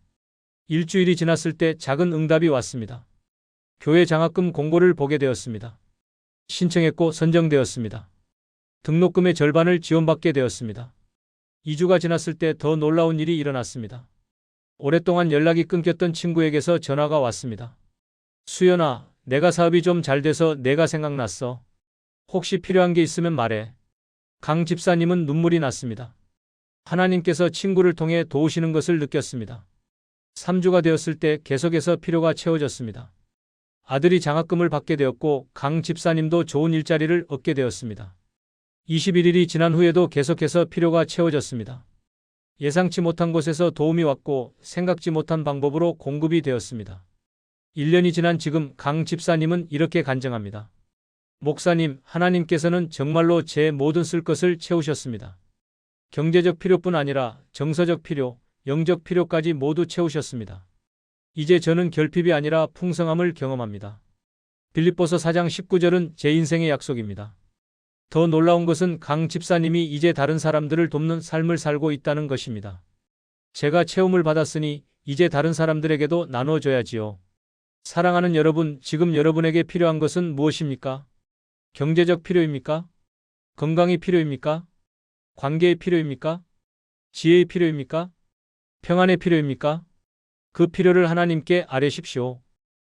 S1: 일주일이 지났을 때 작은 응답이 왔습니다. 교회 장학금 공고를 보게 되었습니다. 신청했고 선정되었습니다. 등록금의 절반을 지원받게 되었습니다. 2주가 지났을 때 더 놀라운 일이 일어났습니다. 오랫동안 연락이 끊겼던 친구에게서 전화가 왔습니다. 수연아, 내가 사업이 좀 잘 돼서 내가 생각났어. 혹시 필요한 게 있으면 말해. 강 집사님은 눈물이 났습니다. 하나님께서 친구를 통해 도우시는 것을 느꼈습니다. 3주가 되었을 때 계속해서 필요가 채워졌습니다. 아들이 장학금을 받게 되었고 강 집사님도 좋은 일자리를 얻게 되었습니다. 21일이 지난 후에도 계속해서 필요가 채워졌습니다. 예상치 못한 곳에서 도움이 왔고 생각지 못한 방법으로 공급이 되었습니다. 1년이 지난 지금 강 집사님은 이렇게 간증합니다. 목사님, 하나님께서는 정말로 제 모든 쓸 것을 채우셨습니다. 경제적 필요뿐 아니라 정서적 필요, 영적 필요까지 모두 채우셨습니다. 이제 저는 결핍이 아니라 풍성함을 경험합니다. 빌립보서 4장 19절은 제 인생의 약속입니다. 더 놀라운 것은 강 집사님이 이제 다른 사람들을 돕는 삶을 살고 있다는 것입니다. 제가 채움을 받았으니 이제 다른 사람들에게도 나눠줘야지요. 사랑하는 여러분, 지금 여러분에게 필요한 것은 무엇입니까? 경제적 필요입니까? 건강이 필요입니까? 관계의 필요입니까? 지혜의 필요입니까? 평안의 필요입니까? 그 필요를 하나님께 아뢰십시오.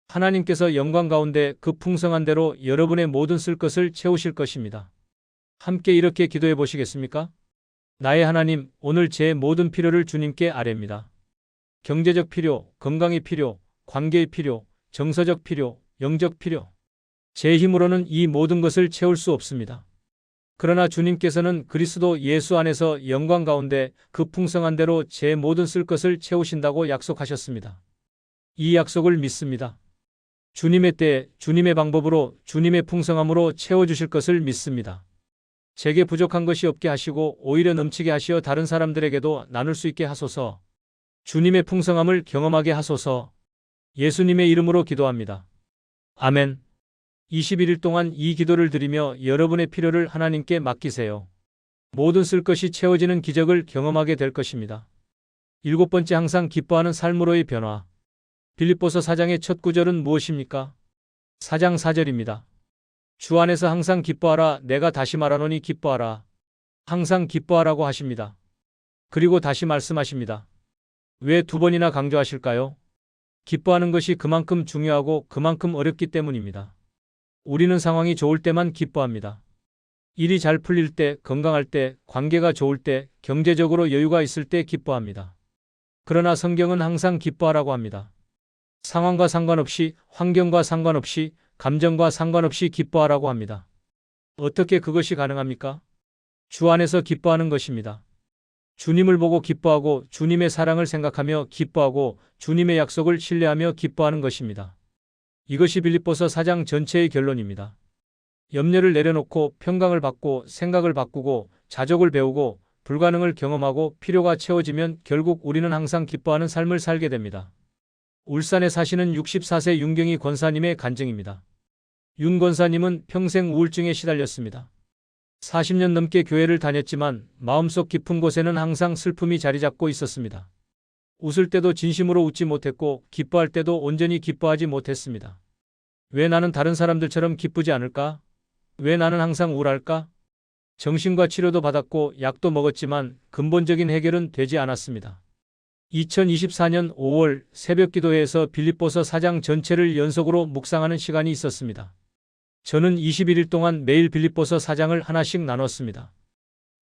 S1: 하나님께서 영광 가운데 그 풍성한 대로 여러분의 모든 쓸 것을 채우실 것입니다. 함께 이렇게 기도해 보시겠습니까? 나의 하나님, 오늘 제 모든 필요를 주님께 아뢰입니다. 경제적 필요, 건강의 필요, 관계의 필요, 정서적 필요, 영적 필요. 제 힘으로는 이 모든 것을 채울 수 없습니다. 그러나 주님께서는 그리스도 예수 안에서 영광 가운데 그 풍성한 대로 제 모든 쓸 것을 채우신다고 약속하셨습니다. 이 약속을 믿습니다. 주님의 때에 주님의 방법으로 주님의 풍성함으로 채워주실 것을 믿습니다. 제게 부족한 것이 없게 하시고 오히려 넘치게 하시어 다른 사람들에게도 나눌 수 있게 하소서. 주님의 풍성함을 경험하게 하소서. 예수님의 이름으로 기도합니다. 아멘. 21일 동안 이 기도를 드리며 여러분의 필요를 하나님께 맡기세요. 모든 쓸 것이 채워지는 기적을 경험하게 될 것입니다. 7번째, 항상 기뻐하는 삶으로의 변화. 빌립보서 4장의 첫 구절은 무엇입니까? 4장 4절입니다. 주 안에서 항상 기뻐하라. 내가 다시 말하노니 기뻐하라. 항상 기뻐하라고 하십니다. 그리고 다시 말씀하십니다. 왜 2번이나 강조하실까요? 기뻐하는 것이 그만큼 중요하고 그만큼 어렵기 때문입니다. 우리는 상황이 좋을 때만 기뻐합니다. 일이 잘 풀릴 때, 건강할 때, 관계가 좋을 때, 경제적으로 여유가 있을 때 기뻐합니다. 그러나 성경은 항상 기뻐하라고 합니다. 상황과 상관없이, 환경과 상관없이, 감정과 상관없이 기뻐하라고 합니다. 어떻게 그것이 가능합니까? 주 안에서 기뻐하는 것입니다. 주님을 보고 기뻐하고 주님의 사랑을 생각하며 기뻐하고 주님의 약속을 신뢰하며 기뻐하는 것입니다. 이것이 빌립보서 4장 전체의 결론입니다. 염려를 내려놓고 평강을 받고 생각을 바꾸고 자족을 배우고 불가능을 경험하고 필요가 채워지면 결국 우리는 항상 기뻐하는 삶을 살게 됩니다. 울산에 사시는 64세 윤경희 권사님의 간증입니다. 윤 권사님은 평생 우울증에 시달렸습니다. 40년 넘게 교회를 다녔지만 마음속 깊은 곳에는 항상 슬픔이 자리 잡고 있었습니다. 웃을 때도 진심으로 웃지 못했고 기뻐할 때도 온전히 기뻐하지 못했습니다. 왜 나는 다른 사람들처럼 기쁘지 않을까? 왜 나는 항상 우울할까? 정신과 치료도 받았고 약도 먹었지만 근본적인 해결은 되지 않았습니다. 2024년 5월 새벽 기도회에서 빌립보서 4장 전체를 연속으로 묵상하는 시간이 있었습니다. 저는 21일 동안 매일 빌립보서 4장을 하나씩 나눴습니다.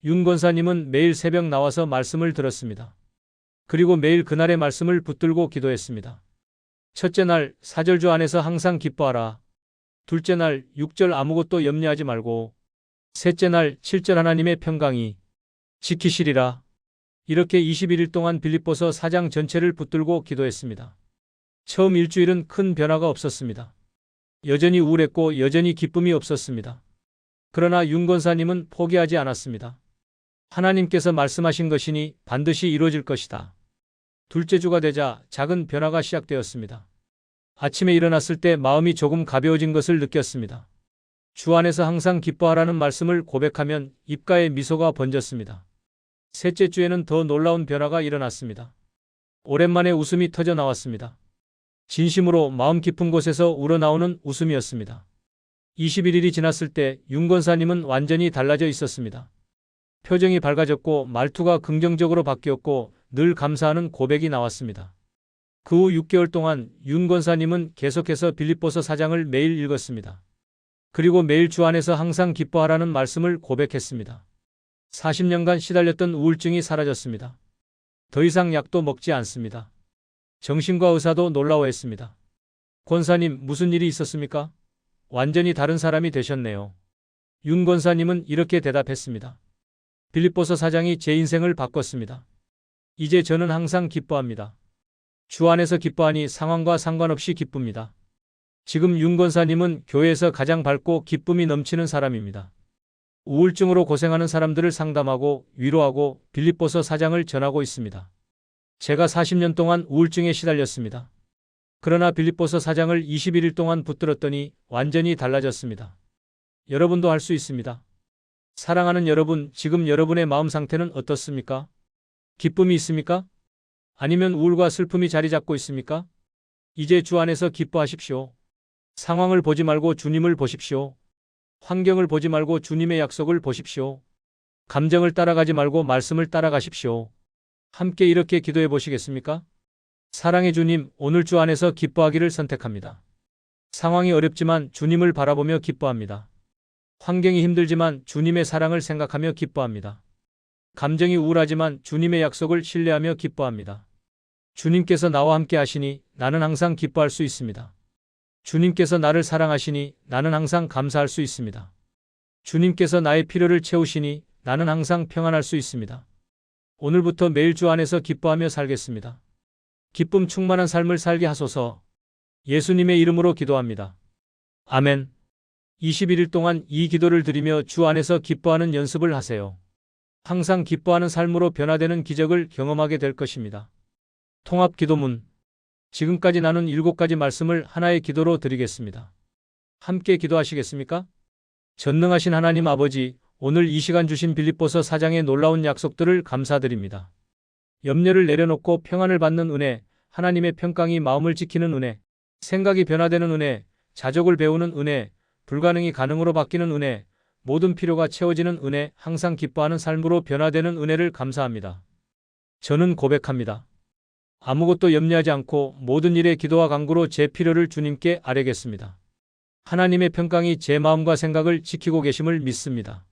S1: 윤 권사님은 매일 새벽 나와서 말씀을 들었습니다. 그리고 매일 그날의 말씀을 붙들고 기도했습니다. 첫째 날 4절 주 안에서 항상 기뻐하라. 둘째 날 6절 아무것도 염려하지 말고. 셋째 날 7절 하나님의 평강이. 지키시리라. 이렇게 21일 동안 빌립보서 4장 전체를 붙들고 기도했습니다. 처음 일주일은 큰 변화가 없었습니다. 여전히 우울했고 여전히 기쁨이 없었습니다. 그러나 윤 권사님은 포기하지 않았습니다. 하나님께서 말씀하신 것이니 반드시 이루어질 것이다. 둘째 주가 되자 작은 변화가 시작되었습니다. 아침에 일어났을 때 마음이 조금 가벼워진 것을 느꼈습니다. 주 안에서 항상 기뻐하라는 말씀을 고백하면 입가에 미소가 번졌습니다. 셋째 주에는 더 놀라운 변화가 일어났습니다. 오랜만에 웃음이 터져 나왔습니다. 진심으로 마음 깊은 곳에서 우러나오는 웃음이었습니다. 21일이 지났을 때 윤 권사님은 완전히 달라져 있었습니다. 표정이 밝아졌고 말투가 긍정적으로 바뀌었고 늘 감사하는 고백이 나왔습니다. 그 후 6개월 동안 윤 권사님은 계속해서 빌립보서 4장을 매일 읽었습니다. 그리고 매일 주 안에서 항상 기뻐하라는 말씀을 고백했습니다. 40년간 시달렸던 우울증이 사라졌습니다. 더 이상 약도 먹지 않습니다. 정신과 의사도 놀라워했습니다. 권사님, 무슨 일이 있었습니까? 완전히 다른 사람이 되셨네요. 윤 권사님은 이렇게 대답했습니다. 빌립보서 4장이 제 인생을 바꿨습니다. 이제 저는 항상 기뻐합니다. 주 안에서 기뻐하니 상황과 상관없이 기쁩니다. 지금 윤 권사님은 교회에서 가장 밝고 기쁨이 넘치는 사람입니다. 우울증으로 고생하는 사람들을 상담하고 위로하고 빌립보서 4장을 전하고 있습니다. 제가 40년 동안 우울증에 시달렸습니다. 그러나 빌립보서 4장을 21일 동안 붙들었더니 완전히 달라졌습니다. 여러분도 할 수 있습니다. 사랑하는 여러분, 지금 여러분의 마음 상태는 어떻습니까? 기쁨이 있습니까? 아니면 우울과 슬픔이 자리 잡고 있습니까? 이제 주 안에서 기뻐하십시오. 상황을 보지 말고 주님을 보십시오. 환경을 보지 말고 주님의 약속을 보십시오. 감정을 따라가지 말고 말씀을 따라가십시오. 함께 이렇게 기도해 보시겠습니까? 사랑의 주님, 오늘 주 안에서 기뻐하기를 선택합니다. 상황이 어렵지만 주님을 바라보며 기뻐합니다. 환경이 힘들지만 주님의 사랑을 생각하며 기뻐합니다. 감정이 우울하지만 주님의 약속을 신뢰하며 기뻐합니다. 주님께서 나와 함께 하시니 나는 항상 기뻐할 수 있습니다. 주님께서 나를 사랑하시니 나는 항상 감사할 수 있습니다. 주님께서 나의 필요를 채우시니 나는 항상 평안할 수 있습니다. 오늘부터 매일 주 안에서 기뻐하며 살겠습니다. 기쁨 충만한 삶을 살게 하소서. 예수님의 이름으로 기도합니다. 아멘. 21일 동안 이 기도를 드리며 주 안에서 기뻐하는 연습을 하세요. 항상 기뻐하는 삶으로 변화되는 기적을 경험하게 될 것입니다. 통합 기도문. 지금까지 나눈 7가지 말씀을 하나의 기도로 드리겠습니다. 함께 기도하시겠습니까? 전능하신 하나님 아버지, 오늘 이 시간 주신 빌립보서 4장의 놀라운 약속들을 감사드립니다. 염려를 내려놓고 평안을 받는 은혜, 하나님의 평강이 마음을 지키는 은혜, 생각이 변화되는 은혜, 자족을 배우는 은혜, 불가능이 가능으로 바뀌는 은혜, 모든 필요가 채워지는 은혜, 항상 기뻐하는 삶으로 변화되는 은혜를 감사합니다. 저는 고백합니다. 아무것도 염려하지 않고 모든 일에 기도와 간구로 제 필요를 주님께 아뢰겠습니다. 하나님의 평강이 제 마음과 생각을 지키고 계심을 믿습니다.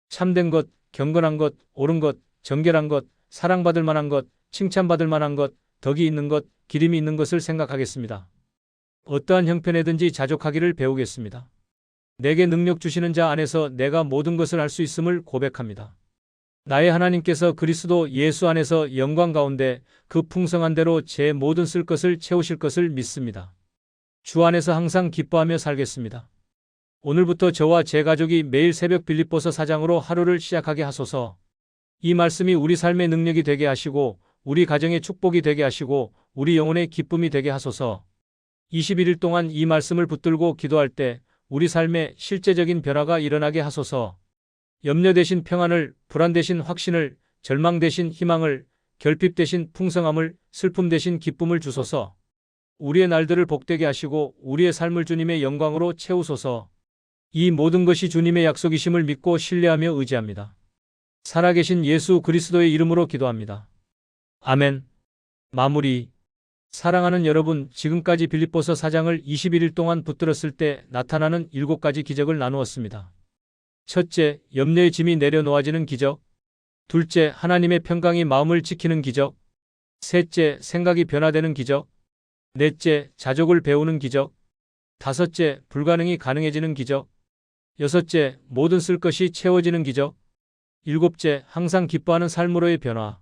S1: 참된 것, 경건한 것, 옳은 것, 정결한 것, 사랑받을 만한 것, 칭찬받을 만한 것, 덕이 있는 것, 기림이 있는 것을 생각하겠습니다. 어떠한 형편에든지 자족하기를 배우겠습니다. 내게 능력 주시는 자 안에서 내가 모든 것을 할 수 있음을 고백합니다. 나의 하나님께서 그리스도 예수 안에서 영광 가운데 그 풍성한 대로 제 모든 쓸 것을 채우실 것을 믿습니다. 주 안에서 항상 기뻐하며 살겠습니다. 오늘부터 저와 제 가족이 매일 새벽 빌립보서 4장으로 하루를 시작하게 하소서. 이 말씀이 우리 삶의 능력이 되게 하시고 우리 가정의 축복이 되게 하시고 우리 영혼의 기쁨이 되게 하소서. 21일 동안 이 말씀을 붙들고 기도할 때 우리 삶에 실제적인 변화가 일어나게 하소서. 염려 대신 평안을, 불안 대신 확신을, 절망 대신 희망을, 결핍 대신 풍성함을, 슬픔 대신 기쁨을 주소서. 우리의 날들을 복되게 하시고 우리의 삶을 주님의 영광으로 채우소서. 이 모든 것이 주님의 약속이심을 믿고 신뢰하며 의지합니다. 살아계신 예수 그리스도의 이름으로 기도합니다. 아멘. 마무리. 사랑하는 여러분, 지금까지 빌립보서 4장을 21일 동안 붙들었을 때 나타나는 7가지 기적을 나누었습니다. 첫째, 염려의 짐이 내려놓아지는 기적. 둘째, 하나님의 평강이 마음을 지키는 기적. 셋째, 생각이 변화되는 기적. 넷째, 자족을 배우는 기적. 다섯째, 불가능이 가능해지는 기적. 여섯째, 모든 쓸 것이 채워지는 기적. 일곱째, 항상 기뻐하는 삶으로의 변화.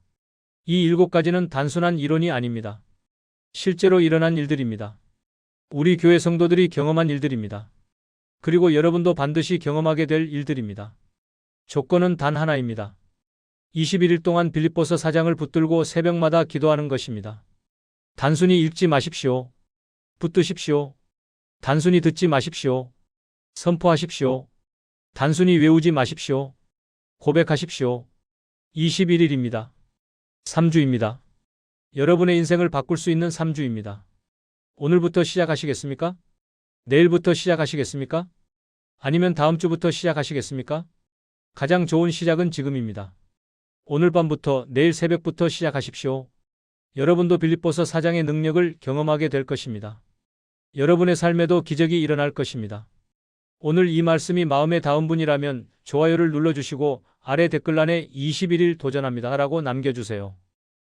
S1: 이 7가지는 단순한 이론이 아닙니다. 실제로 일어난 일들입니다. 우리 교회 성도들이 경험한 일들입니다. 그리고 여러분도 반드시 경험하게 될 일들입니다. 조건은 단 하나입니다. 21일 동안 빌립보서 4장을 붙들고 새벽마다 기도하는 것입니다. 단순히 읽지 마십시오. 붙드십시오. 단순히 듣지 마십시오. 선포하십시오. 단순히 외우지 마십시오. 고백하십시오. 21일입니다. 3주입니다. 여러분의 인생을 바꿀 수 있는 3주입니다. 오늘부터 시작하시겠습니까? 내일부터 시작하시겠습니까? 아니면 다음 주부터 시작하시겠습니까? 가장 좋은 시작은 지금입니다. 오늘 밤부터 내일 새벽부터 시작하십시오. 여러분도 빌립보서 4장의 능력을 경험하게 될 것입니다. 여러분의 삶에도 기적이 일어날 것입니다. 오늘 이 말씀이 마음에 닿은 분이라면 좋아요를 눌러주시고 아래 댓글란에 21일 도전합니다 라고 남겨주세요.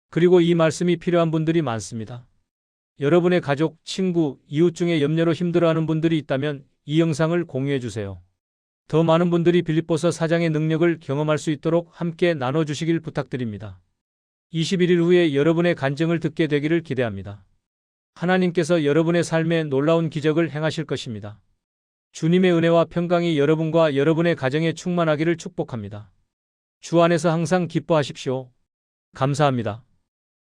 S1: 그리고 이 말씀이 필요한 분들이 많습니다. 여러분의 가족, 친구, 이웃 중에 염려로 힘들어하는 분들이 있다면 이 영상을 공유해주세요. 더 많은 분들이 빌립보서 4장의 능력을 경험할 수 있도록 함께 나눠주시길 부탁드립니다. 21일 후에 여러분의 간증을 듣게 되기를 기대합니다. 하나님께서 여러분의 삶에 놀라운 기적을 행하실 것입니다. 주님의 은혜와 평강이 여러분과 여러분의 가정에 충만하기를 축복합니다. 주 안에서 항상 기뻐하십시오. 감사합니다.